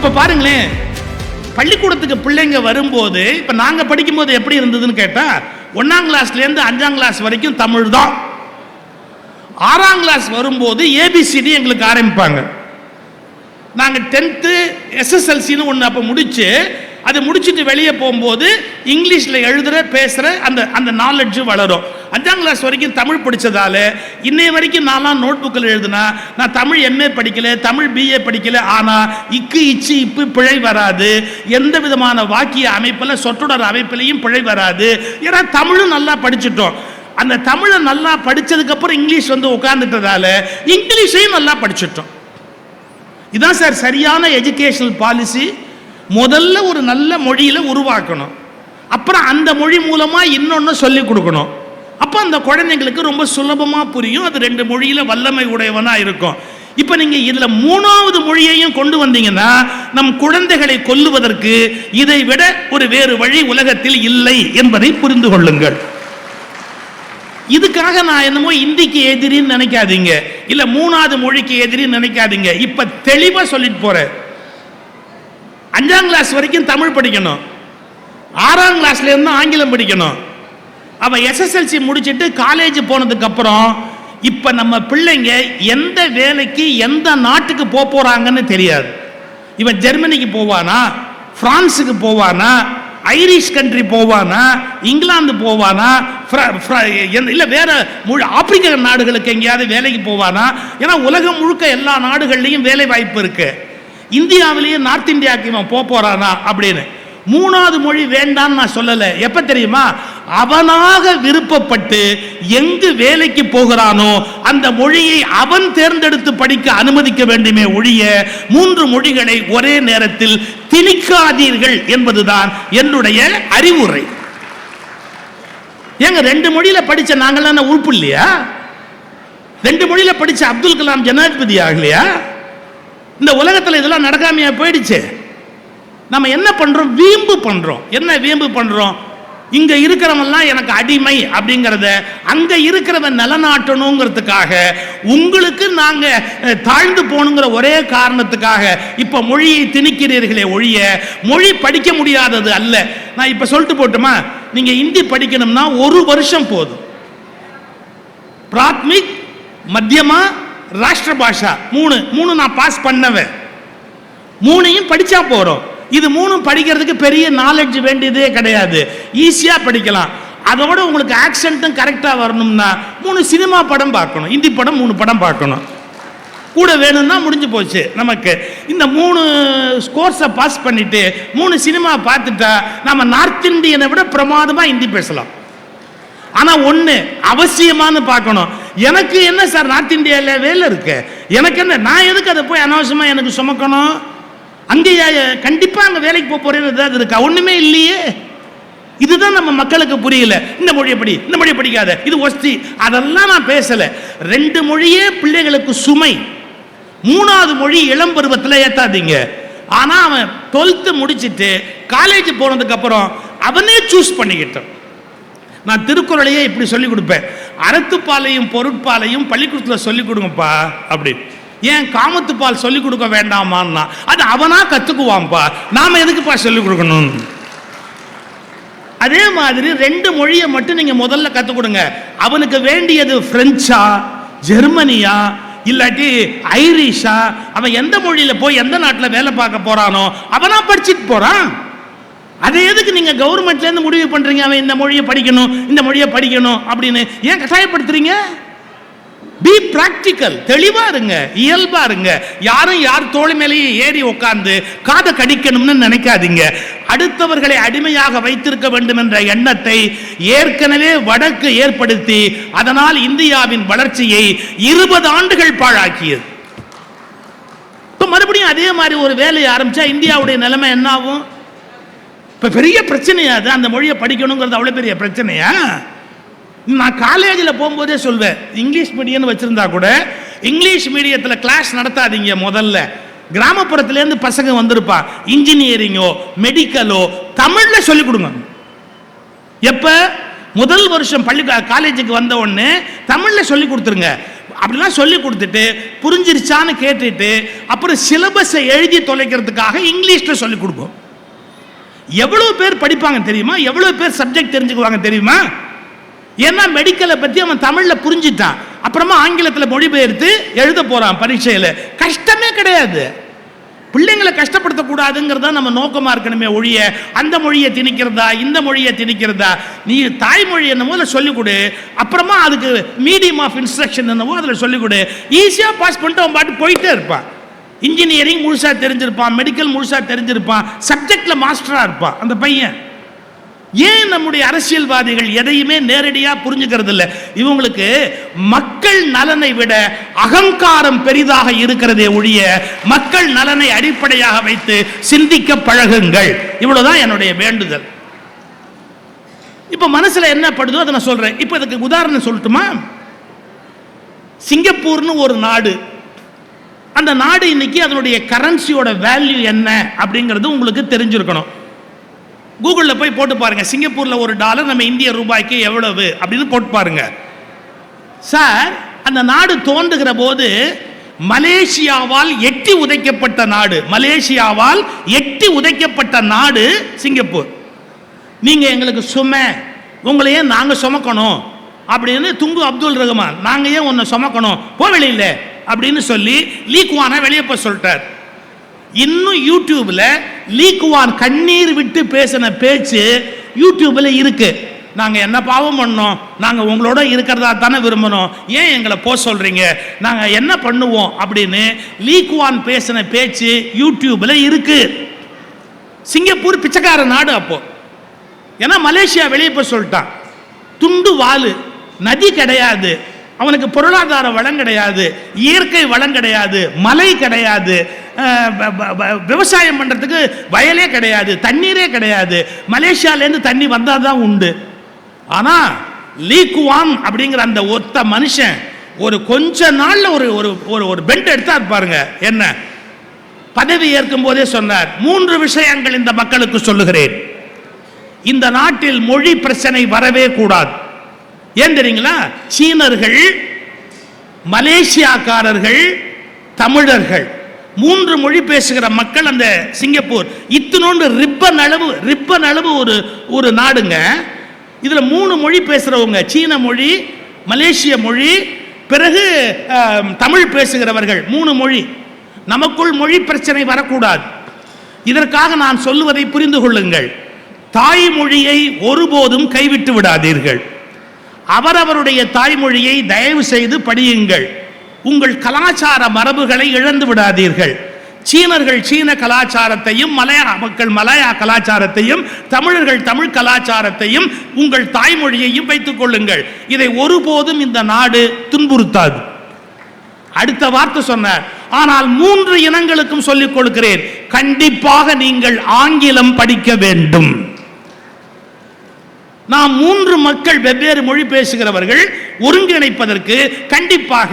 இப்ப பாருங்களேன், பள்ளிக்கூடத்துக்கு பிள்ளைங்க வரும்போது இப்ப நாங்க படிக்கும்போது எப்படி இருந்ததுன்னு கேட்டா, 1ஆம் கிளாஸ்ல இருந்து 5ஆம் கிளாஸ் வரைக்கும் தமிழ் தான். 6ஆம் கிளாஸ் வரும்போது ஏபிசிடி எங்களுக்கு ஆரம்பிப்பாங்க. நாங்க 10th SSLCன்னு ஒன்று அப்போ முடிச்சு, அதை முடிச்சுட்டு வெளியே போகும்போது இங்கிலீஷில் எழுதுகிற பேசுகிற அந்த நாலெட்ஜு வளரும். 5ஆம் கிளாஸ் வரைக்கும் தமிழ் படித்ததால இன்னைய வரைக்கும் நான்லாம் நோட் புக்கில் எழுதுனா, நான் தமிழ் MA படிக்கல, தமிழ் BA படிக்கல, ஆனால் இக்கு இச்சு இப்பு பிழை வராது, எந்த விதமான வாக்கிய அமைப்பில் சொற்றொடர் அமைப்பிலையும் பிழை வராது. ஏன்னா தமிழும் நல்லா படிச்சுட்டோம். அந்த தமிழை நல்லா படித்ததுக்கப்புறம் இங்கிலீஷ் வந்து உட்கார்ந்துட்டதால இங்கிலீஷையும் நல்லா படிச்சுட்டோம். இதான் சார் சரியான எஜுகேஷனல் பாலிசி. முதல்ல ஒரு நல்ல மொழியில உருவாக்கணும், அப்புறம் அந்த மொழி மூலமா இன்னொன்னு சொல்லி கொடுக்கணும். அப்ப அந்த குழந்தைங்களுக்கு ரொம்ப சுலபமா புரியும், அது 2 மொழியில வல்லமை உடையவனா இருக்கும். இப்ப நீங்க இதுல 3வது மொழியையும் கொண்டு வந்தீங்கன்னா நம் குழந்தைகளை கொல்லுவதற்கு இதை விட ஒரு வேறு வழி உலகத்தில் இல்லை என்பதை புரிந்து கொள்ளுங்கள். இதுக்காக நான் என்னமோ இந்திக்கு எதிரின்னு நினைக்காதீங்க, இல்ல 3வது மொழிக்கு எதிரின்னு நினைக்காதீங்க. இப்ப தெளிவா சொல்லிட்டு போறேன். 5ஆம் கிளாஸ் வரைக்கும் தமிழ் படிக்கணும், 6ஆம் கிளாஸ்ல இருந்து ஆங்கிலம் படிக்கணும். அவன் SSLC முடிச்சிட்டு காலேஜ் போனதுக்கு அப்புறம் இப்ப நம்ம பிள்ளைங்க எந்த வேலைக்கு எந்த நாட்டுக்கு போறாங்கன்னு தெரியாது. இவன் ஜெர்மனிக்கு போவானா, பிரான்ஸுக்கு போவானா, ஐரிஷ் கண்ட்ரி போவானா, இங்கிலாந்து போவானா, இல்ல வேற ஆப்பிரிக்க நாடுகளுக்கு எங்கேயாவது வேலைக்கு போவானா? ஏன்னா உலகம் முழுக்க எல்லா நாடுகள்லையும் வேலை வாய்ப்பு இருக்கு. இந்தியாவிலேயே நார்த் இந்தியாவுக்கு இவன் போறானா அப்படின்னு. 3வது மொழி வேண்டான்னு நான் சொல்லல. எப்ப தெரியுமா? அவனாக விருப்பப்பட்டு எங்கு வேலைக்கு போகிறானோ அந்த மொழியை அவன் தேர்ந்தெடுத்து படிக்க அனுமதிக்க வேண்டுமே ஒழிய 3 மொழிகளை ஒரே நேரத்தில் திணிக்காதீர்கள் என்பதுதான் என்னுடைய அறிவுரை. ஏங்க 2 மொழியில படிச்ச நாங்களாம் உறுப்பு இல்லையா? 2 மொழியில படிச்ச அப்துல் கலாம் ஜனாதிபதி ஆகலையா? இந்த உலகத்தில் இதெல்லாம் நடக்காமையா போயிடுச்சு. நம்ம என்ன பண்றோம்? வீம்பு பண்றோம். என்ன வீம்பு பண்றோம்? இங்க இருக்கிறவெல்லாம் எனக்கு அடிமை அப்படிங்கறத அங்க இருக்கிறவன் நிலநாட்டணுங்கிறதுக்காக, உங்களுக்கு நாங்க தாழ்ந்து போகணுங்கிற ஒரே காரணத்துக்காக இப்ப மொழியை திணிக்கிறீர்களே ஒழிய மொழி படிக்க முடியாதது அல்ல. நான் இப்ப சொல்லிட்டு போட்டுமா, நீங்க ஹிந்தி படிக்கணும்னா 1 வருஷம் போதும். பிராத்மிக், மத்தியமா, ராஷ்டிர பாஷா 3 நான் பாஸ் பண்ணவேன். 3ஐயும் படிச்சா போறோம். இது 3 படிக்கிறதுக்கு பெரிய நாலேஜ் வேண்டியதே கிடையாது, ஈஸியா படிக்கலாம். அதோட உங்களுக்கு ஆக்சென்ட்டும் கரெக்டா வரணும்னா 3 சினிமா படம் பார்க்கணும், ஹிந்தி படம் 3 படம் பார்க்கணும். கூட வேணும்னா முடிஞ்சு போச்சு நமக்கு. இந்த 3 கோர்ஸை பாஸ் பண்ணிட்டு 3 சினிமா பார்த்துட்டா நம்ம நார்த் இந்தியனை விட பிரமாதமா ஹிந்தி பேசலாம். ஆனா ஒண்ணு அவசியமானு பார்க்கணும். எனக்கு என்ன சார் நார்த் இந்தியால வேலை இருக்கு, எனக்கு என்ன, நான் எதுக்கு அதை போய் அனாவசியமா எனக்கு சுமக்கணும்? அங்கே கண்டிப்பா அங்க வேலைக்கு போறேன்னு ஏதாவது இருக்கா? ஒண்ணுமே இல்லையே. இதுதான் நம்ம மக்களுக்கு புரியல. இந்த மொழியை படி, இந்த மொழியை படிக்காத, இது ஒஸ்தி, அதெல்லாம் நான் பேசல. 2 மொழியே பிள்ளைகளுக்கு சுமை. 3வது மொழி இளம் பருவத்தில் ஏத்தாதீங்க. ஆனா அவன் 12th முடிச்சிட்டு காலேஜ் போனதுக்கு அப்புறம் அவனே சூஸ் பண்ணிக்கிட்டான். நான் திருக்குறளையே இப்படி சொல்லி கொடுப்பேன், அறத்துப்பாலையும் பொருட்பாலையும் பள்ளிக்கூடத்தில் சொல்லிக் கொடுங்கப்பா அப்படி. ஏன் காமத்துப்பால் சொல்லிக் கொடுக்க வேண்டாமான்னா அது அவனா கத்துக்குவான்ப்பா, நாம எதுக்குப்பா சொல்லிக் கொடுக்கணும்? அதே மாதிரி 2 மொழியை மட்டும் நீங்க முதல்ல கத்துக் கொடுங்க. அவனுக்கு வேண்டியது பிரெஞ்சா, ஜெர்மனியா, இல்லாட்டி ஐரிஷா, அவன் எந்த மொழியில போய் எந்த நாட்டில் வேலை பார்க்க போறானோ அவனா படிச்சுட்டு போறான். அதை எதுக்கு நீங்க கவர்மெண்ட்ல இருந்து முடிவு பண்றீங்க அவன் இந்த மொழியை படிக்கணும், இந்த மொழியை படிக்கணும் அப்படின்னு ஏன் கட்டாயப்படுத்துறீங்க? பி பிராக்டிக்கல், தெளிவா இருங்க, இயல்பா இருங்க. யாரும் யார் தோள் மேலேயே ஏறி உட்கார்ந்து காதை கடிக்கணும்னு நினைக்காதீங்க. அடுத்தவர்களை அடிமையாக வைத்திருக்க வேண்டும் என்ற எண்ணத்தை ஏற்கனவே வடக்கு ஏற்படுத்தி அதனால் இந்தியாவின் வளர்ச்சியை 20 ஆண்டுகள் பாழாக்கியது. மறுபடியும் அதே மாதிரி ஒரு வேலையை ஆரம்பிச்சா இந்தியாவுடைய நிலைமை என்ன ஆகும்? இப்ப பெரிய பிரச்சனையா அது? அந்த மொழியை படிக்கணுங்கிறது அவ்வளவு பெரிய பிரச்சனையா? நான் காலேஜில் போகும்போதே சொல்வேன், இங்கிலீஷ் மீடியம் வச்சிருந்தா கூட இங்கிலீஷ் மீடியத்தில் கிளாஸ் நடத்தாதீங்க. முதல்ல கிராமப்புறத்திலேருந்து பசங்க வந்திருப்பா, இன்ஜினியரிங்கோ மெடிக்கலோ தமிழ்ல சொல்லிக் கொடுங்க. எப்ப முதல் வருஷம் காலேஜுக்கு வந்த உடனே தமிழ்ல சொல்லி கொடுத்துருங்க. அப்படிலாம் சொல்லி கொடுத்துட்டு புரிஞ்சிருச்சான்னு கேட்டுட்டு அப்புறம் சிலபஸை எழுதி தொலைக்கிறதுக்காக இங்கிலீஷ்ல சொல்லி கொடுப்போம். எவ்வளவு பேர் படிப்பாங்க தெரியுமா? எவ்வளவு பேர் சப்ஜெக்ட் தெரிஞ்சுக்குவாங்க தெரியுமா? ஏன்னா மெடிக்கலை பத்தி அவன் தமிழ்ல புரிஞ்சிட்டான், அப்புறமா ஆங்கிலத்தில் மொழிபெயர்த்து எழுத போறான் பரீட்சையில். கஷ்டமே கிடையாது. பிள்ளைங்களை கஷ்டப்படுத்தக்கூடாதுங்கிறதா நம்ம நோக்கமா இருக்கணுமே ஒழிய அந்த மொழியை திணிக்கிறதா இந்த மொழியை திணிக்கிறதா. நீ தாய்மொழி என்னமோ அதில் சொல்லிக் கொடு, அப்புறமா அதுக்கு மீடியம் ஆஃப் இன்ஸ்ட்ரக்ஷன் என்னவோ அதில் சொல்லிக் கொடு. ஈஸியாக பாஸ் பண்ணிட்டு அவன் பாட்டு போயிட்டே இருப்பான். இன்ஜினியரிங் முழுசா தெரிஞ்சிருப்பான், மெடிக்கல் முழுசா தெரிஞ்சிருப்பான், சப்ஜெக்ட்ல மாஸ்டரா இருப்பான் அந்த பையன். ஏன் நம்முடைய அரசியல்வாதிகள் எதையுமே நேரடியா புரிஞ்சுக்கிறது இல்லை? இவங்களுக்கு மக்கள் நலனை விட அகங்காரம் பெரிதாக இருக்கிறதே ஒழிய மக்கள் நலனை அடிப்படையாக வைத்து சிந்திக்க பழகுங்கள். இவ்வளவுதான் என்னுடைய வேண்டுதல். இப்ப மனசுல என்ன படுதோ அதை நான் சொல்றேன். இப்ப இதுக்கு உதாரணம் சொல்லட்டுமா? சிங்கப்பூர்னு ஒரு நாடு, அந்த நாடு இன்னைக்கு அதனுடைய கரன்சியோட வேல்யூ என்ன அப்படிங்கிறது உங்களுக்கு தெரிஞ்சிருக்கணும். கூகுளில் போய் போட்டு பாருங்க, சிங்கப்பூர்ல $1 நம்ம இந்திய ரூபாய்க்கு எவ்வளவு அப்படின்னு போட்டு பாருங்க. சார், அந்த நாடு தோன்றுகிற போது மலேசியாவால் எட்டி உதைக்கப்பட்ட நாடு, மலேசியாவால் எட்டி உதைக்கப்பட்ட நாடு சிங்கப்பூர். நீங்க எங்களுக்கு சுமை, உங்களையே நாங்க சுமக்கணும் அப்படின்னு துங்கு அப்துல் ரஹ்மான், நாங்க ஏன் உன்னை சுமக்கணும் போ வெளியில அப்படின்னு சொல்லி லீ குவானை வெளியே போய் சொல்லிட்டார். இன்னும் யூடியூப்ல லீ குவான் கண்ணீர் விட்டு பேசின பேச்சு யூடியூப்ல இருக்கு. நாங்க என்ன பாவம் பண்ணோம், நாங்க உங்களோட இருக்கிறதா தானே விரும்பணும், ஏன் எங்களை போக சொல்றீங்க, நாங்க என்ன பண்ணுவோம் அப்படின்னு லீ குவான் பேசின பேச்சு யூடியூப்ல இருக்கு. சிங்கப்பூர் பிச்சைக்கார நாடு அப்போ. ஏன்னா மலேசியா வெளியே போய் சொல்லிட்டான். துண்டு வாலு, நதி கிடையாது, அவனுக்கு பொருளாதார வளம் கிடையாது, இயற்கை வளம் கிடையாது, மலை கிடையாது, விவசாயம் பண்றதுக்கு வயலே கிடையாது, தண்ணீரே கிடையாது. மலேசியாலேருந்து தண்ணி வந்தாதான் உண்டு. ஆனா லீ குவான் அப்படிங்கிற அந்த ஒத்த மனுஷன் ஒரு கொஞ்ச நாள்ல ஒரு பெண்ட் எடுத்தா பாருங்க. என்ன பதவி ஏற்கும் போதே சொன்னார், 3 விஷயங்கள் இந்த மக்களுக்கு சொல்லுகிறேன். இந்த நாட்டில் மொழி பிரச்சனை வரவே கூடாது. ஏன் தெரியுங்களா? சீனர்கள், மலேசியாக்காரர்கள், தமிழர்கள் 3 மொழி பேசுகிற மக்கள் அந்த சிங்கப்பூர். இத்தினோண்டு ரிப்பன் அளவு ஒரு நாடுங்க. இதுல 3 மொழி பேசுறவங்க, சீன மொழி, மலேசிய மொழி, பிறகு தமிழ் பேசுகிறவர்கள், 3 மொழி. நமக்குள் மொழி பிரச்சனை வரக்கூடாது. இதற்காக நான் சொல்லுவதை புரிந்து கொள்ளுங்கள். தாய்மொழியை ஒருபோதும் கைவிட்டு விடாதீர்கள். அவரவருடைய தாய்மொழியை தயவு செய்து படியுங்கள். உங்கள் கலாச்சார மரபுகளை இழந்து விடாதீர்கள். சீனர்கள் சீன கலாச்சாரத்தையும், மலையா மக்கள் மலையா கலாச்சாரத்தையும், தமிழர்கள் தமிழ் கலாச்சாரத்தையும், உங்கள் தாய்மொழியையும் வைத்துக் கொள்ளுங்கள். இதை ஒருபோதும் இந்த நாடு துன்புறுத்தாது. அடுத்த வார்த்தை சொன்னார், ஆனால் 3 இனங்களுக்கும் சொல்லிக் கொடுக்கிறேன், கண்டிப்பாக நீங்கள் ஆங்கிலம் படிக்க வேண்டும். நாம் 3 மக்கள் வெவ்வேறு மொழி பேசுகிறவர்கள் ஒருங்கிணைப்பதற்கு கண்டிப்பாக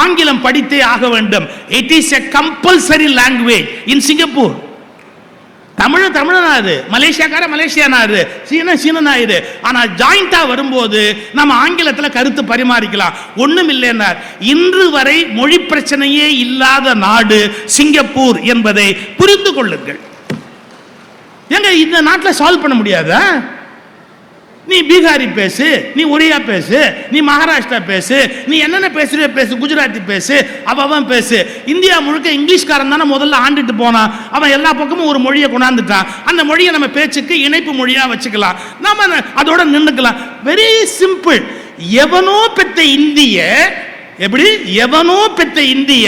ஆங்கிலம் படித்தே ஆக வேண்டும். It is a compulsory language in Singapore. தமிழனாரு, மலேசியாக்கார மலேசியானாரு, சீனனாயிரு. ஆனா ஜாயிண்டா வரும்போது நம்ம ஆங்கிலத்தில் கருத்து பரிமாறிக்கலாம். ஒண்ணும் இல்லைன்னார். இன்று வரை மொழி பிரச்சனையே இல்லாத நாடு சிங்கப்பூர் என்பதை புரிந்து கொள்ளுங்கள். எங்க இந்த நாட்டில் சால்வ் பண்ண முடியாதா? நீ பீகாரி பேசு, நீ ஒரியா பேசு, நீ மகாராஷ்டிரா பேசு, நீ என்னென்ன பேசுறியோ பேசு, குஜராத்தி பேசு, அவன் பேசு. இந்தியா முழுக்க இங்கிலீஷ்காரன் தானே முதல்ல ஆண்டுட்டு போனான். அவன் எல்லா பக்கமும் ஒரு மொழியை கொண்டாந்துட்டான். அந்த மொழியை நம்ம பேச்சுக்கு இணைப்பு மொழியா வச்சுக்கலாம், நாம அதோட நின்றுக்கலாம். Very simple. எவனோ பெத்த இந்திய, எப்படி எவனோ பெத்த இந்திய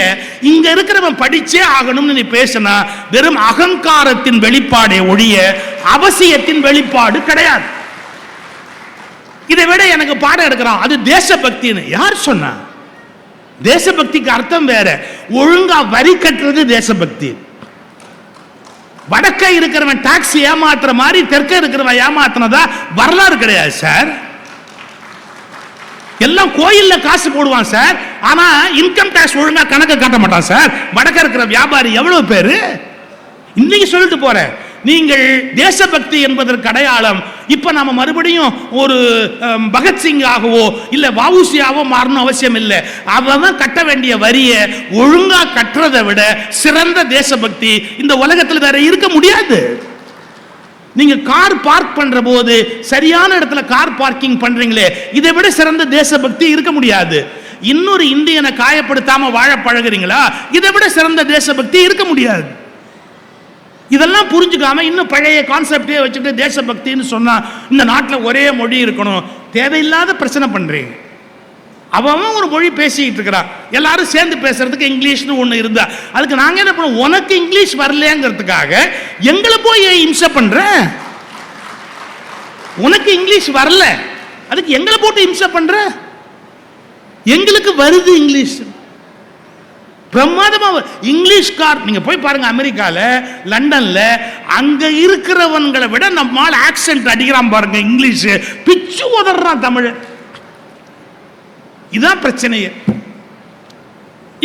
இங்க இருக்கிறவன் படிச்சே ஆகணும்னு நீ பேசினா வெறும் அகங்காரத்தின் வெளிப்பாடே ஒழிய அவசியத்தின் வெளிப்பாடு கிடையாது. இதை விட எனக்கு பாடம் எடுக்கிறான், அது தேசபக்தின்னு. யார் சொன்னா? தேசபக்திக்கு அர்த்தம் வேற. ஒழுங்கா வரி கட்டுறது தேசபக்தி. வடக்க இருக்கிறவன் டாக்ஸ் ஏமாத்துற மாதிரி தெற்க இருக்கிறவன் ஏமாத்தினதா வரலாறு கிடையாது சார். எல்லாம் கோயில்ல காசு போடுவான் சார், ஆனா இன்கம் டாக்ஸ் ஒழுங்கா கணக்கு காட்ட மாட்டான் சார். வடக்க இருக்கிற வியாபாரி எவ்வளவு பேரு இன்னைக்கு சொல்லிட்டு போறேன். நீங்கள் தேசபக்தி என்பதற்கு அடையாளம் இப்ப நாம மறுபடியும் ஒரு பகத்சிங்காகவோ இல்ல வஉசியாவோ மாறணும் அவசியம் இல்லை. அவன் கட்ட வேண்டிய வரியை ஒழுங்கா கட்டுறதை விட சிறந்த தேசபக்தி இந்த உலகத்தில் வேற இருக்க முடியாது. நீங்க கார் பார்க் பண்ற போது சரியான இடத்துல கார் பார்க்கிங் பண்றீங்களே, இதை விட சிறந்த தேசபக்தி இருக்க முடியாது. இன்னொரு இந்தியனை காயப்படுத்தாம வாழ பழகுறீங்களா, இதை விட சிறந்த தேசபக்தி இருக்க முடியாது. இதெல்லாம் புரிஞ்சுக்காம இன்னும் பழைய கான்செப்டே வச்சுட்டு தேசபக்தின்னு சொன்னா இந்த நாட்டில் ஒரே மொழி இருக்கணும், தேவையில்லாத பிரச்சனை பண்றீங்க. அவன் ஒரு மொழி பேசிக்கிட்டு இருக்கிறான், எல்லாரும் சேர்ந்து பேசுறதுக்கு இங்கிலீஷ்னு ஒன்று இருந்தா அதுக்கு நாங்கள் என்ன பண்ணுவோம், உனக்கு இங்கிலீஷ் வரலங்கிறதுக்காக எங்களை போய் இம்சை பண்ற. உனக்கு இங்கிலீஷ் வரல அதுக்கு எங்களை போட்டு இம்சை பண்ற. எங்களுக்கு வருது இங்கிலீஷ் பிரமாதமா. இங்கிலீஷ்கார் நீங்க போய் பாருங்க, அமெரிக்கால லண்டன்ல அங்க இருக்கிறவங்களை விட நம்மால் ஆக்சென்ட் அடிக்கிறான் பாருங்க, இங்கிலீஷ் பிச்சு உதறான் தமிழ். இதான் பிரச்சனையே.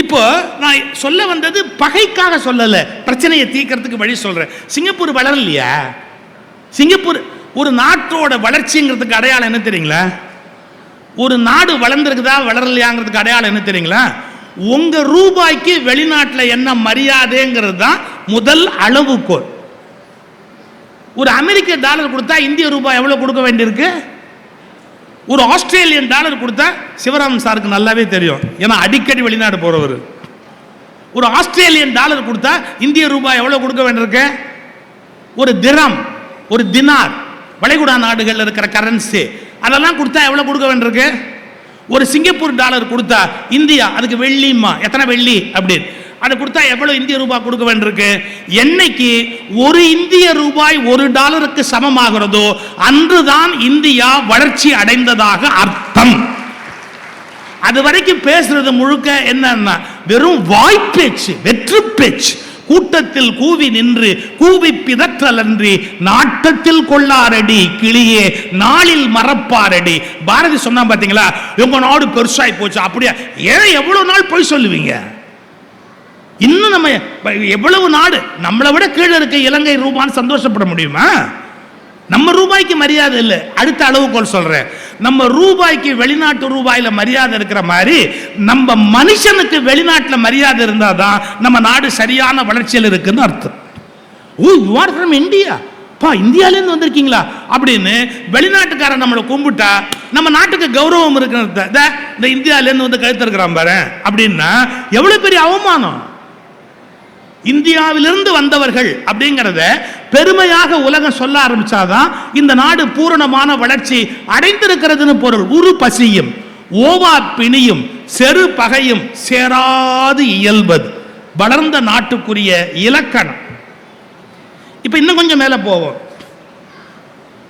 இப்போ நான் சொல்ல வந்தது பகைக்காக சொல்லல, பிரச்சனையை தீர்க்கிறதுக்கு வழி சொல்றேன். சிங்கப்பூர் வளரலையா? சிங்கப்பூர் ஒரு நாட்டோட வளர்ச்சிங்கிறதுக்கு அடையாளம் என்ன தெரியுங்களா? ஒரு நாடு வளர்ந்துருக்குதா வளரலையாங்கிறதுக்கு அடையாளம் என்ன தெரியுங்களா? உங்க ரூபாய்க்கு வெளிநாட்டில் என்ன மரியாதைங்கிறது தான் முதல் அளவுகோல். ஒரு அமெரிக்க டாலர் கொடுத்தா இந்திய ரூபாய் எவ்வளவு கொடுக்க வேண்டியிருக்கு? ஒரு ஆஸ்திரேலியன் டாலர் கொடுத்தா சிவராமன் சாருக்கு நல்லாவே தெரியும், ஏன்னா அடிக்கடி வெளிநாடு போறவர். ஒரு ஆஸ்திரேலியன் டாலர் கொடுத்தா இந்திய ரூபாய் எவ்வளவு கொடுக்க வேண்டியிருக்கு? ஒரு திரம், ஒரு தினார், வளைகுடா நாடுகள் இருக்கிற கரன்சி, அதெல்லாம் கொடுத்தா எவ்வளவு கொடுக்க வேண்டியிருக்கு? ஒரு சிங்கப்பூர் டாலர் கொடுத்தா இந்தியா அதுக்கு வெள்ளிமா எத்தனை வெள்ளி அப்படின்னு அதை கொடுத்தா எவ்வளவு இந்திய ரூபாய் கொடுக்க வேண்டியிருக்கு? என்னைக்கு ஒரு இந்திய ரூபாய் ஒரு டாலருக்கு சமமாகிறதோ அன்றுதான் இந்தியா வளர்ச்சி அடைந்ததாக அர்த்தம். அது வரைக்கும் பேசுறது முழுக்க என்னன்னா வெறும் வாய்ப்பேச்சு, வெற்று பேச்சு. கூட்டத்தில் கூவி நின்று கூவி பிதற்றலன்றி நாட்டத்தில் கொள்ளாரடி கிளியே நாளில் மறப்பாரடி. பாரதி சொன்னா பாத்தீங்களா, உங்க நாடு பெருசாய் போச்சு. அப்படியா? ஏன் எவ்வளவு நாள் போய் சொல்லுவீங்க? இன்னும் நம்ம எவ்வளவு நாடு நம்மளை விட கீழே இருக்க இலங்கை ரூபான்னு சந்தோஷப்பட முடியுமா? நம்ம ரூபாய்க்கு மரியாதை இல்லை. அடுத்த அளவுகோல் சொல்றேன், நம்ம ரூபாய்க்கு வெளிநாட்டு ரூபாயில மரியாதை இருக்கிற மாதிரி நம்ம மனுஷனுக்கு வெளிநாட்டில் மரியாதை இருந்தாதான் நம்ம நாடு சரியான வளர்ச்சியில் இருக்குன்னு அர்த்தம். ஓ, யூ ஆர் ஃப்ரம் இந்தியா, பா இந்தியாவிலேருந்து வந்திருக்கீங்களா அப்படின்னு வெளிநாட்டுக்காரன் நம்மளை கும்பிட்டா நம்ம நாட்டுக்கு கௌரவம் இருக்கிறத. இந்த இந்தியாவிலேருந்து வந்து கழுத்து இருக்கிறான் பாரு அப்படின்னா எவ்வளவு பெரிய அவமானம். இந்தியாவிலிருந்து வந்தவர்கள் அப்படிங்கிறத பெருமையாக உலகம் சொல்ல ஆரம்பிச்சாதான் இந்த நாடு பூரணமான வளர்ச்சி அடைந்திருக்கிறதுன்னு பொருள். உரு பசியும் ஓவா பிணியும் செரு பகையும் சேராது இயல்பது வளர்ந்த நாட்டுக்குரிய இலக்கணம். இப்ப இன்னும் கொஞ்சம் மேல போவோம்.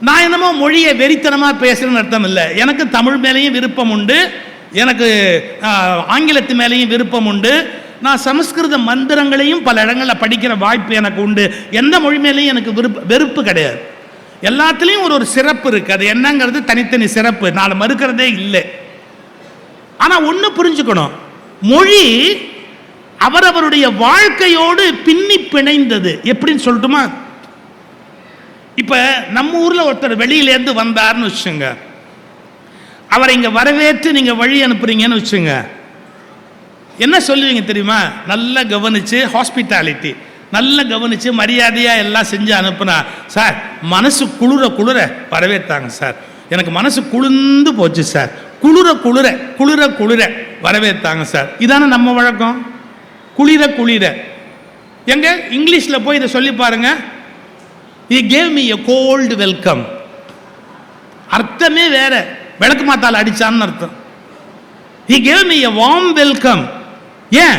நான் என்னமோ மொழியை வெறித்தனமா பேசுறேன்னு அர்த்தம் இல்லை. எனக்கு தமிழ் மேலேயும் விருப்பம் உண்டு, எனக்கு ஆங்கிலத்து மேலேயும் விருப்பம் உண்டு. நான் சமஸ்கிருத மந்திரங்களையும் பல இடங்களில் படிக்கிற வாய்ப்பு எனக்கு உண்டு. எந்த மொழி மேலேயும் எனக்கு வெறுப்பு கிடையாது. எல்லாத்துலேயும் ஒரு சிறப்பு இருக்கு. அது என்னங்கிறது தனித்தனி சிறப்பு, நான் மறுக்கிறதே இல்லை. ஆனால் ஒன்று புரிஞ்சுக்கணும், மொழி அவரவருடைய வாழ்க்கையோடு பின்னி பிணைந்தது. எப்படின்னு சொல்லட்டுமா? இப்போ நம்ம ஊரில் ஒருத்தர் வெளியிலேருந்து வந்தார்னு வச்சுங்க, அவரை இங்கே வரவேற்று நீங்கள் வழி அனுப்புறீங்கன்னு வச்சுங்க, என்ன சொல்லுவீங்க தெரியுமா? நல்லா கவனிச்சு, ஹாஸ்பிட்டாலிட்டி நல்லா கவனிச்சு மரியாதையாக எல்லாம் செஞ்சு அனுப்புனா, சார் மனசு குளிர குளிர வரவேற்றாங்க சார், எனக்கு மனசு குளிர்ந்து போச்சு சார், குளிர குளிர குளிர குளிர வரவேற்றாங்க சார். இதான நம்ம வழக்கம், குளிர குளிர. எங்க இங்கிலீஷில் போய் இதை சொல்லி பாருங்க, he gave me a cold welcome. அர்த்தமே வேற, விளக்கு மாத்தால் அடிச்சான்னு அர்த்தம். he gave me a warm welcome. ஏன்?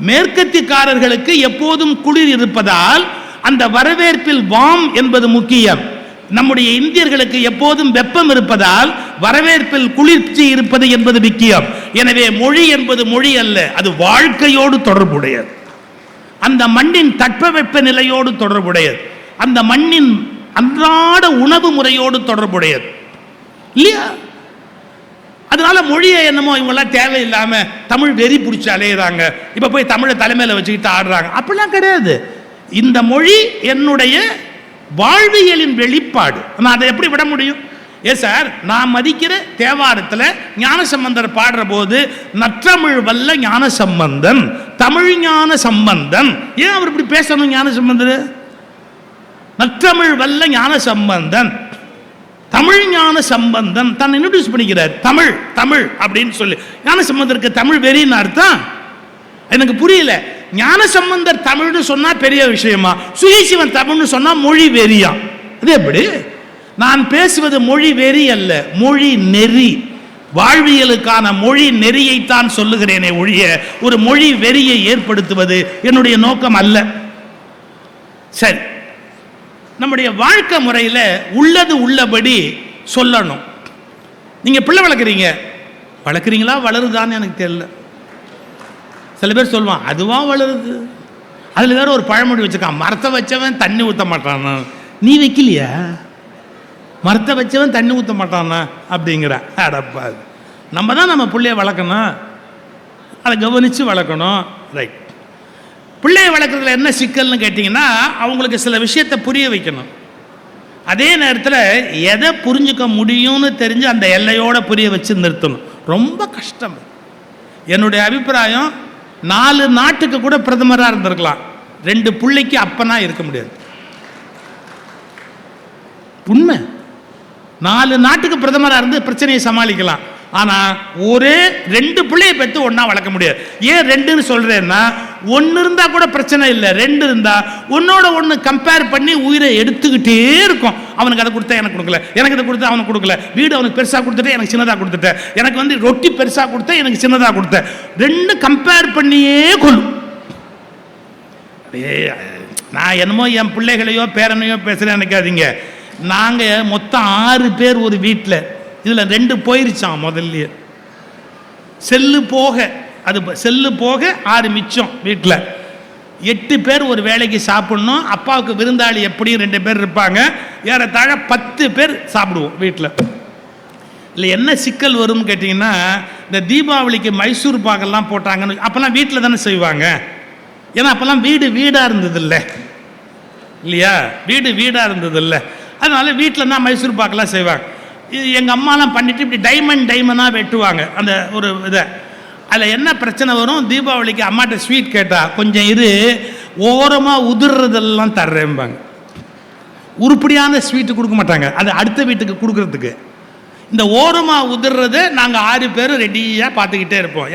மேற்கத்தியக்காரர்களுக்கு எப்போதும் குளிர் இருப்பதால் அந்த வரவேற்பில் வார்ம் என்பது முக்கியம். நம்முடைய இந்தியர்களுக்கு எப்போதும் வெப்பம் இருப்பதால் வரவேற்பில் குளிர்ச்சி இருப்பது என்பது முக்கியம். எனவே மொழி என்பது மொழி அல்ல, அது வாழ்க்கையோடு தொடர்புடையது. அந்த மண்ணின் தட்பவெப்ப நிலையோடு தொடர்புடையது, அந்த மண்ணின் அன்றாட உணவு முறையோடு தொடர்புடையது இல்லையா? அதனால மொழியை என்னமோ இவங்கெல்லாம் தேவையில்லாம தமிழ் வெறி பிடிச்சி அலையிறாங்க, இப்ப போய் தமிழை தலைமையில வச்சுக்கிட்டு ஆடுறாங்க, அப்படிலாம் கிடையாது. இந்த மொழி என்னுடைய வாழ்வியலின் வெளிப்பாடு. நான் அதை எப்படி விட முடியும்? சார், நான் மதிக்கிற தேவாரத்தில் ஞானசம்பந்தர் பாடுற போது நற்றமிழ் வல்ல ஞானசம்பந்தன், தமிழ் ஞான சம்பந்தன், ஏன் அவர் இப்படி பேசணும்? ஞானசம்பந்தர் நற்றமிழ் வல்ல ஞானசம்பந்தன், தமிழ் ஞான சம்பந்தன் தன்னை இன்ட்ரோடியூஸ் பண்ணிக்கிறார். தமிழ் தமிழ் அப்படின்னு சொல்லி. ஞானசம்பந்தருக்கு தமிழ் வெறின்னு அர்த்தம் எனக்கு புரியல. ஞானசம்பந்தர் தமிழ்னு சொன்னா பெரிய விஷயமா, சுகேசிவன் தமிழ்னு சொன்னா மொழி வெறியா? அது எப்படி? நான் பேசுவது மொழி வெறி அல்ல, மொழி நெறி. வாழ்வியலுக்கான மொழி நெறியைத்தான் சொல்லுகிறேனே ஒழிய ஒரு மொழி வெறியை ஏற்படுத்துவது என்னுடைய நோக்கம் அல்ல. சரி, நம்முடைய வாழ்க்கை முறையில் உள்ளது உள்ளபடி சொல்லணும். நீங்க பிள்ளை வளர்க்குறீங்களா வளருதான்னு எனக்கு தெரியல. சில பேர் சொல்லுவான் அதுவா வளருது. அதுல வேற ஒரு பழமொழி வச்சிருக்கான், மரத்தை வச்சவன் தண்ணி ஊற்ற மாட்டான். நீ வைக்கலையா? மரத்தை வச்சவன் தண்ணி ஊற்ற மாட்டானா அப்படிங்கிற. அடப்பா, நம்ம தான் நம்ம பிள்ளைய வளர்க்கணும், அதை கவனித்து வளர்க்கணும். ரைட். பிள்ளைய வளர்க்குறதுல என்ன சிக்கல்னு கேட்டிங்கன்னா, அவங்களுக்கு சில விஷயத்தை புரிய வைக்கணும். அதே நேரத்தில் எதை புரிஞ்சுக்க முடியும்னு தெரிஞ்சு அந்த எல்லையோடு புரிய வச்சு நிறுத்தணும். ரொம்ப கஷ்டம். என்னுடைய அபிப்பிராயம், 4 நாட்டுக்கு கூட பிரதமராக இருந்திருக்கலாம், 2 பிள்ளைக்கு அப்பனா இருக்க முடியாது. உண்மை. 4 நாட்டுக்கு பிரதமராக இருந்து பிரச்சனையை சமாளிக்கலாம். ஆனால் ஒரே 2 பிள்ளையை பெற்று ஒன்றா வளர்க்க முடியாது. ஏன் 2ன்னு சொல்கிறேன்னா, 1 இருந்தால் கூட பிரச்சனை இல்லை, 2 இருந்தால் ஒன்னோட ஒன்று கம்பேர் பண்ணி உயிரை எடுத்துக்கிட்டே இருக்கும். அவனுக்கு அதை கொடுத்தா எனக்கு கொடுக்கல, எனக்கு இதை கொடுத்தா அவனுக்கு கொடுக்கல, வீடு அவனுக்கு பெருசாக கொடுத்துட்டு எனக்கு சின்னதாக கொடுத்துட்டேன், எனக்கு ரொட்டி பெருசாக கொடுத்தா எனக்கு சின்னதாக கொடுத்தேன், 2 கம்பேர் பண்ணியே கொள்ளும். நான் என்னமோ என் பிள்ளைகளையோ பேரனையோ பேசுகிறேன் நினைக்காதீங்க. நாங்கள் மொத்தம் 6 பேர் ஒரு வீட்டில். இதில் 2 போயிருச்சான் முதல்ல. செல்லு போக 6 மிச்சம். வீட்டில் 8 பேர் ஒரு வேலைக்கு சாப்பிடணும். அப்பாவுக்கு விருந்தாளி எப்படியும் 2 பேர் இருப்பாங்க. ஏறத்தாழ 10 பேர் சாப்பிடுவோம் வீட்டில். இல்லை என்ன சிக்கல் வரும்னு கேட்டிங்கன்னா, இந்த தீபாவளிக்கு மைசூர் பாக்கெல்லாம் போட்டாங்கன்னு அப்போல்லாம் வீட்டில் தானே செய்வாங்க. ஏன்னா அப்போல்லாம் வீடாக இருந்தது இல்லை இல்லையா? வீடாக இருந்தது இல்லை. அதனால வீட்டில் தான் மைசூர் பாக்கெல்லாம் செய்வாங்க. எங்கள் அம்மாலாம் பண்ணிட்டு இப்படி டைமண்டாக வெட்டுவாங்க அந்த ஒரு இதை. அதில் என்ன பிரச்சனை வரும், தீபாவளிக்கு அம்மாட்ட ஸ்வீட் கேட்டால் கொஞ்சம் இரு, ஓரமாக உதிர்றதெல்லாம் தர்றேன்பாங்க. உருப்படியான ஸ்வீட்டு கொடுக்க மாட்டாங்க, அது அடுத்த வீட்டுக்கு கொடுக்குறதுக்கு. இந்த ஓரமாக உதிர்றதை நாங்கள் 6 பேரும் ரெடியாக பார்த்துக்கிட்டே இருப்போம்.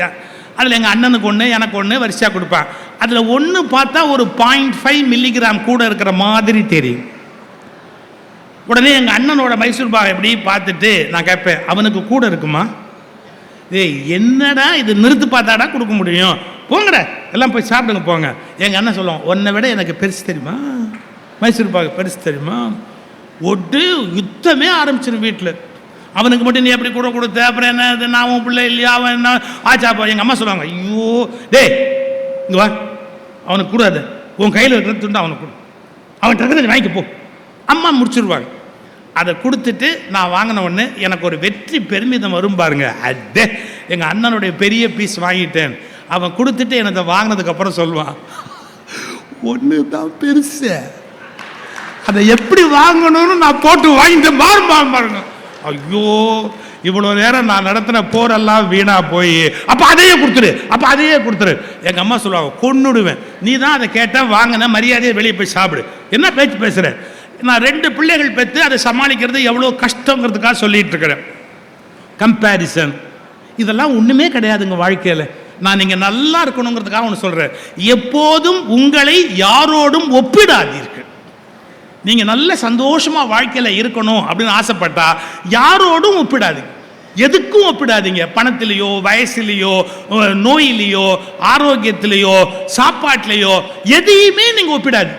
அதில் எங்கள் அண்ணனுக்கு ஒன்று, எனக்கு ஒன்று வரிசையாக கொடுப்பான். அதில் ஒன்று பார்த்தா ஒரு 0.5 மில்லிகிராம் கூட இருக்கிற மாதிரி தெரியும். உடனே எங்கள் அண்ணனோட மைசூர் பாக் எப்படி பார்த்துட்டு நான் கேட்பேன், அவனுக்கு கூட இருக்குமா? என்னடா இது, நிறுத்து பார்த்தாடா கொடுக்க முடியும், போங்கடா எல்லாம் போய் சாப்பிடுங்க போங்க. எங்கள் அண்ணன் சொல்லுவான், உன்னை விட எனக்கு பெருசு தெரியுமா, மைசூர் பாக் பெருசு தெரியுமா? ஒட்டு யுத்தமே ஆரம்பிச்சிடும் வீட்டில். அவனுக்கு மட்டும் நீ எப்படி கூட கொடுத்த, அப்புறம் என்ன நான் உன் பிள்ளை இல்லையா, அவன் என்ன ஆச்சாப்பா. எங்கள் அம்மா சொல்லுவாங்க, ஐயோ டே இங்கே வா, அவனுக்கு கூடாது, உன் கையில் இருக்கிற துண்டு அவனுக்கு கொடு, அவன் டக்குனு வாங்கிக்க போ. அம்மா முடிச்சிருவாங்க. அதை கொடுத்துட்டு நான் வாங்கின ஒன்று எனக்கு ஒரு வெற்றி பெருமிதம் வரும் பாருங்க. அதே எங்கள் அண்ணனுடைய பெரிய பீஸ் வாங்கிட்டேன். அவன் கொடுத்துட்டு எனக்கு வாங்கினதுக்கப்புறம் சொல்லுவான், ஒன்று தான் பெருசு, அதை எப்படி வாங்கணும்னு நான் போட்டு வாங்கிட்டேன் பாருங்க. ஐயோ இவ்வளோ நேரம் நான் நடத்தின போரெல்லாம் வீணா போய் அப்போ அதையே கொடுத்துரு. எங்கள் அம்மா சொல்லுவாங்க, கொன்னுடுவேன், நீ தான் அதை கேட்டால் வாங்கின, மரியாதையை வெளியே போய் சாப்பிடு, என்ன பேச்சு பேசுகிறேன். நான் 2 பிள்ளைகள் பெற்று அதை சமாளிக்கிறது எவ்வளோ கஷ்டங்கிறதுக்காக சொல்லிட்டு இருக்கிறேன். கம்பேரிசன் இதெல்லாம் ஒன்றுமே கிடையாதுங்க வாழ்க்கையில். நான் நீங்கள் நல்லா இருக்கணுங்கிறதுக்காக ஒன்று சொல்கிறேன், எப்போதும் உங்களை யாரோடும் ஒப்பிடாதீர்கள். நீங்கள் நல்ல சந்தோஷமாக வாழ்க்கையில் இருக்கணும் அப்படின்னு ஆசைப்பட்டா யாரோடும் ஒப்பிடாதீங்க, எதுக்கும் ஒப்பிடாதீங்க. பணத்திலேயோ, வயசுலேயோ, நோயிலேயோ, ஆரோக்கியத்திலேயோ, சாப்பாட்டிலேயோ எதையுமே நீங்கள் ஒப்பிடாது.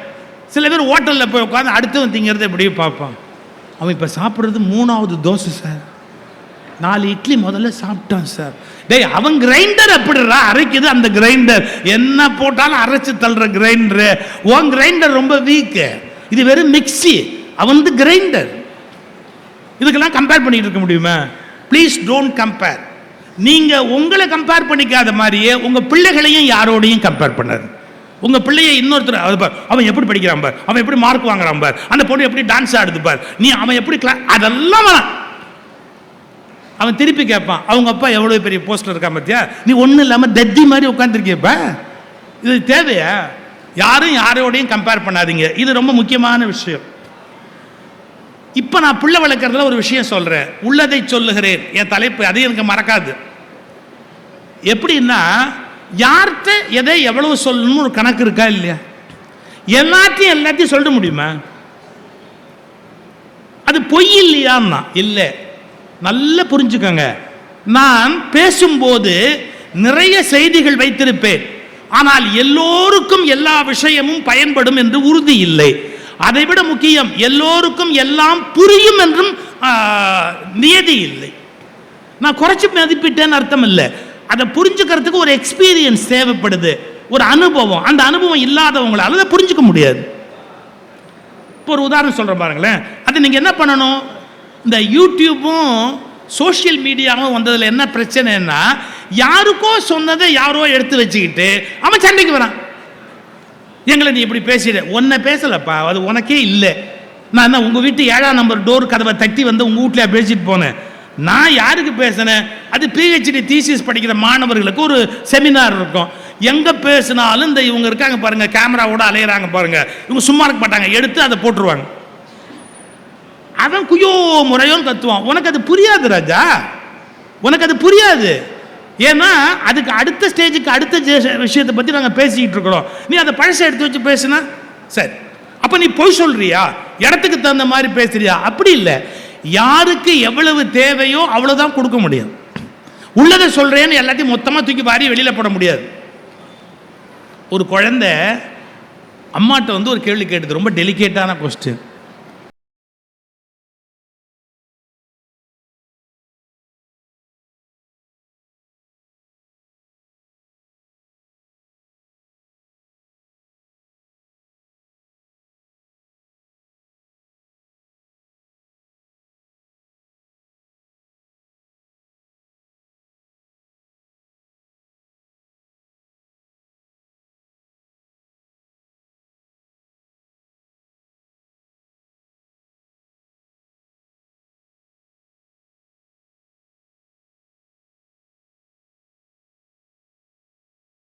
சில பேர் ஹோட்டலில் போய் உட்காந்து அடுத்தவன் திங்கிறத எப்படியும் பார்ப்பான். அவன் இப்போ சாப்பிட்றது 3வது தோசை சார், 4 இட்லி முதல்ல சாப்பிட்டான் சார். டேய், அவன் கிரைண்டர் அப்படிடா அரைக்குது, அந்த கிரைண்டர் என்ன போட்டாலும் அரைச்சு தள்ளுற கிரைண்டரு. உன் கிரைண்டர் ரொம்ப வீக்கு, இது வெறும் மிக்சி, அவன் கிரைண்டர். இதுக்கெல்லாம் கம்பேர் பண்ணிட்டு இருக்க முடியுமா? Please don't compare. நீங்கள் உங்களை கம்பேர் பண்ணிக்காத மாதிரியே உங்கள் பிள்ளைகளையும் யாரோடையும் கம்பேர் பண்ணாது. உங்க பிள்ளையை இன்னொருத்தர் அவன் எப்படி படிக்கிறான் பார், அவன் எப்படி மார்க் வாங்குறான் பார், அந்த பொண்ணு எப்படி டான்ஸ் ஆடுது பார், நீ அவன் எப்படி அதெல்லாம் வேணாம். அவன் திருப்பி கேட்பான், அவங்க அப்பா எவ்வளவு பெரிய போஸ்டர் இருக்கான் பார்த்தியா, நீ ஒன்றும் இல்லாமல் தத்தி மாதிரி உட்காந்துருக்கியப்ப, இது தேவையா? யாரும் யாரோடையும் கம்பேர் பண்ணாதீங்க. இது ரொம்ப முக்கியமான விஷயம். இப்போ நான் பிள்ளை வளர்க்குறதுல ஒரு விஷயம் சொல்கிறேன், உள்ளதை சொல்லுகிறேன், என் தலைப்பு அதையும் எனக்கு மறக்காது. எப்படின்னா, யார்கிட்ட எதை எவ்வளவு சொல்லணும்னு ஒரு கணக்கு இருக்கா இல்லையா? எல்லாத்தையும் சொல்ல முடியுமா? அது பொய் இல்லையான்னா இல்லை. நல்லா புரிஞ்சுக்கோங்க, நான் பேசும்போது நிறைய செய்திகள் வைத்திருப்பேன், ஆனால் எல்லோருக்கும் எல்லா விஷயமும் பயன்படும் என்று உறுதி இல்லை. அதைவிட முக்கியம், எல்லோருக்கும் எல்லாம் புரியும் என்றும் நியதி இல்லை. நான் குறைச்சி மதிப்பிட்டேன்னு அர்த்தம் இல்லை. அதை புரிஞ்சுக்கிறதுக்கு ஒரு எக்ஸ்பீரியன்ஸ் தேவைப்படுது, ஒரு அனுபவம். அந்த அனுபவம் இல்லாதவங்களால அதை புரிஞ்சுக்க முடியாது. இப்போ ஒரு உதாரணம் சொல்கிறேன் பாருங்களேன். அது நீங்கள் என்ன பண்ணணும், இந்த யூடியூப்பும் சோஷியல் மீடியாவும் வந்ததில் என்ன பிரச்சனைன்னா, யாருக்கோ சொன்னதை யாரோ எடுத்து வச்சுக்கிட்டு அவன் சண்டைக்கு வரான். எங்களை நீ இப்படி பேசிட, உன்னை பேசலப்பா, அது உனக்கே இல்லை. நான் என்ன உங்கள் வீட்டு 7ஆம் நம்பர் டோர் கதவை தட்டி வந்து உங்கள் வீட்டில் பேசிட்டு போனேன்? நான் யாருக்கு பேசினேன்? அது PhD தீசிஸ் படிக்கிற மாணவர்களுக்கு ஒரு செமினார் இருக்கும். எங்கே பேசினாலும் இந்த இவங்க இருக்காங்க பாருங்க, கேமராவோட அலையிறாங்க பாருங்க, இவங்க சும்மா இருக்க மாட்டாங்க, எடுத்து அதை போட்டுருவாங்க. அவன் குயோ முறையோன்னு கத்துவான். உனக்கு அது புரியாது ராஜா, உனக்கு அது புரியாது. ஏன்னா அதுக்கு அடுத்த ஸ்டேஜுக்கு அடுத்த விஷயத்தை பற்றி நாங்கள் பேசிக்கிட்டு இருக்கிறோம். நீ அதை பழசை எடுத்து வச்சு பேசுனா சரி, அப்போ நீ பொய் சொல்றியா, இடத்துக்கு தகுந்த மாதிரி பேசுறியா? அப்படி இல்லை. யாருக்கு எவ்வளவு தேவையோ அவ்வளோதான் கொடுக்க முடியும். உள்ளதை சொல்றேன்னு எல்லாத்தையும் மொத்தமாக தூக்கி வாரி வெளியில் போட முடியாது. ஒரு குழந்தை அம்மாட்ட வந்து ஒரு கேள்வி கேட்டது, ரொம்ப டெலிகேட்டான கொஸ்டின்.